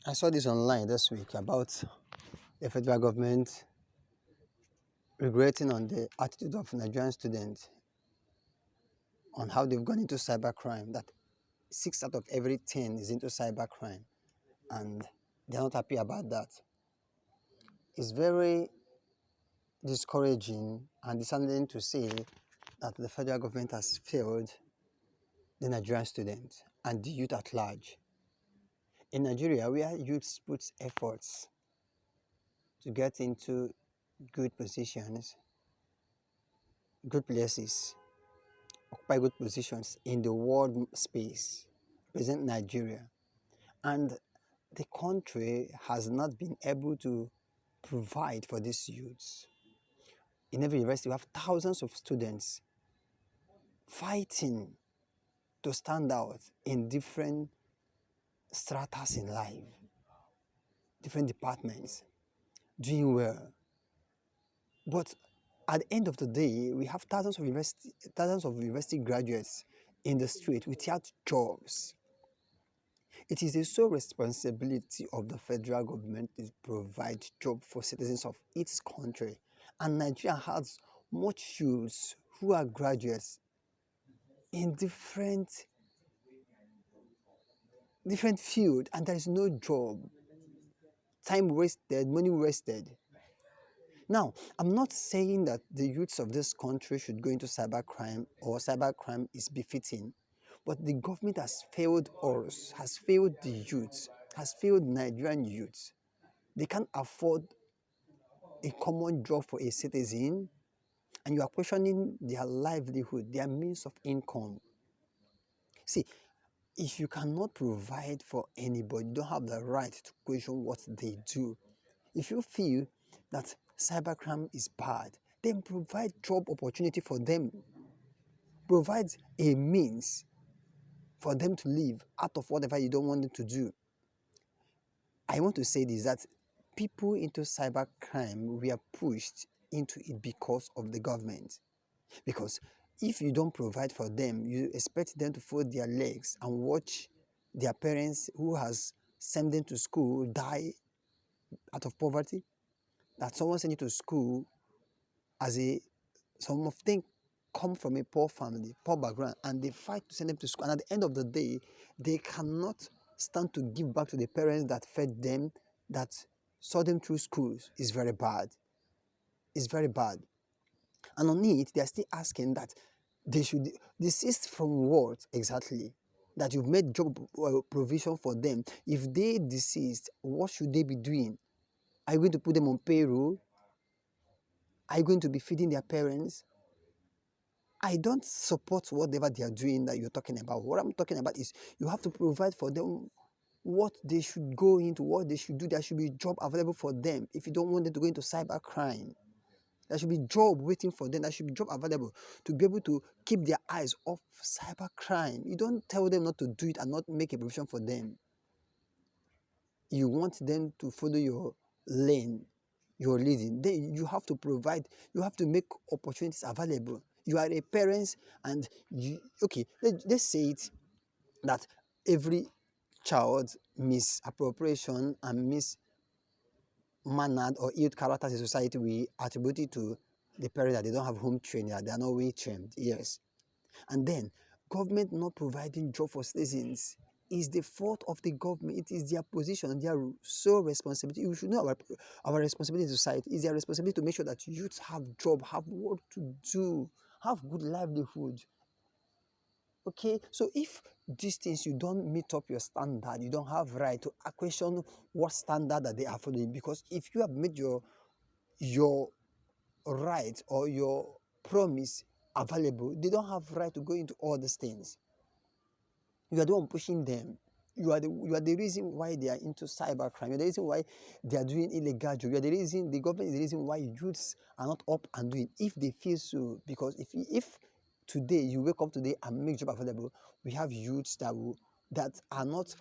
I saw this online this week about the federal government regretting on the attitude of Nigerian students on how they've gone into cybercrime. That 6 out of every 10 is into cybercrime, and they're not happy about that. It's very discouraging and disheartening to see that the federal government has failed the Nigerian students and the youth at large. In Nigeria, where youth put efforts to get into good positions, good places, occupy good positions in the world space, represent Nigeria. And the country has not been able to provide for these youths. In every university, we have thousands of students fighting to stand out in different stratas in life, different departments, doing well. But at the end of the day, we have thousands of university graduates in the street without jobs. It is the sole responsibility of the federal government to provide jobs for citizens of its country. And Nigeria has much youths who are graduates in different fields, and there is no job. Time wasted, money wasted. Now, I'm not saying that the youths of this country should go into cybercrime or cybercrime is befitting, but the government has failed us, has failed the youths, has failed Nigerian youths. They can't afford a common job for a citizen, and you are questioning their livelihood, their means of income. See, if you cannot provide for anybody, you don't have the right to question what they do. If you feel that cybercrime is bad, then provide job opportunity for them. Provide a means for them to live out of whatever you don't want them to do. I want to say this, that people into cybercrime, we are pushed into it because of the government. Because if you don't provide for them, you expect them to fold their legs and watch their parents who has sent them to school die out of poverty. That someone sent you to school some of them come from a poor family, poor background, and they fight to send them to school. And at the end of the day, they cannot stand to give back to the parents that fed them, that saw them through schools. Is very bad. It's very bad. And on it, they are still asking that they should desist from what exactly? That you've made job provision for them. If they desist, what should they be doing? Are you going to put them on payroll? Are you going to be feeding their parents? I don't support whatever they are doing that you're talking about. What I'm talking about is you have to provide for them what they should go into, what they should do. There should be job available for them. If you don't want them to go into cybercrime, there should be job waiting for them. There should be job available to be able to keep their eyes off cybercrime. You don't tell them not to do it and not make a provision for them. You want them to follow your lane, your leading. Then you have to provide, you have to make opportunities available. You are a parent, and let's say it that every child misappropriation and mismannered or ill characters in society, we attribute it to the parents that they don't have home training, that they are not well trained. Yes. And then government not providing job for citizens is the fault of the government. It is their position, their sole responsibility. We should know our responsibility in society. It's their responsibility to make sure that youths have job, have work to do, have good livelihood. Okay, so if these things you don't meet up your standard, you don't have right to question what standard that they are following. Because if you have made your right or your promise available, they don't have right to go into all these things. You are the one pushing them. You are the reason why they are into cybercrime. You are the reason why they are doing illegal jobs. You are the reason, the government is the reason why youths are not up and doing, if they feel so. Because if today you wake up today and make job available, we have youths that are not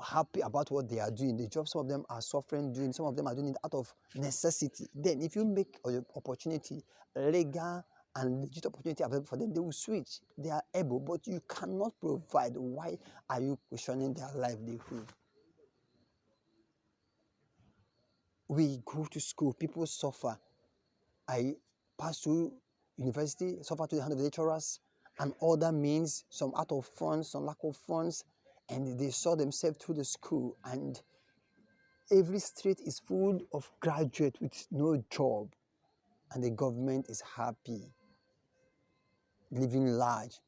happy about what they are doing. The job some of them are suffering doing, some of them are doing it out of necessity. Then if you make an opportunity, legal and legit opportunity available for them, they will switch. They are able, but you cannot provide. Why are you questioning their livelihood? We go to school, people suffer. I pass through university, suffer to the hand of the lecturers, and other means, some out of funds, some lack of funds, and they saw themselves through the school. And every street is full of graduates with no job, and the government is happy, living large,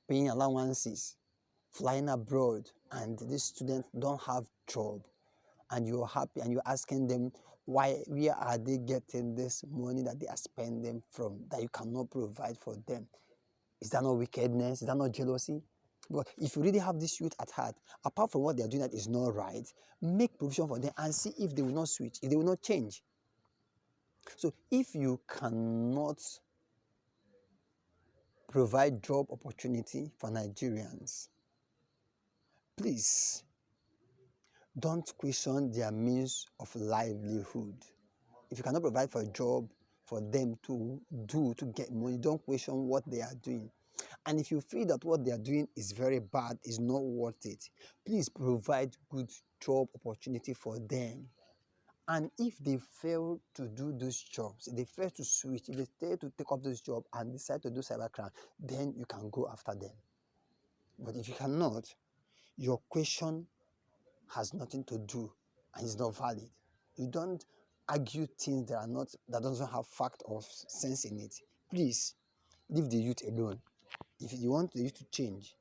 paying allowances, flying abroad, and these students don't have job. And you're happy and you're asking them where are they getting this money that they are spending from that you cannot provide for them. Is that not wickedness? Is that not jealousy? But if you really have this youth at heart, apart from what they are doing that is not right, make provision for them and see if they will not switch, if they will not change. So if you cannot provide job opportunity for Nigerians, please don't question their means of livelihood. If you cannot provide for a job for them to do to get money, don't question what they are doing. And if you feel that what they are doing is very bad, is not worth it, please provide good job opportunity for them. And if they fail to do those jobs, if they fail to switch, if they fail to take up those jobs and decide to do cybercrime, then you can go after them. But if you cannot, your question has nothing to do and is not valid. You don't argue things that doesn't have fact or sense in it. Please leave the youth alone. If you want the youth to change,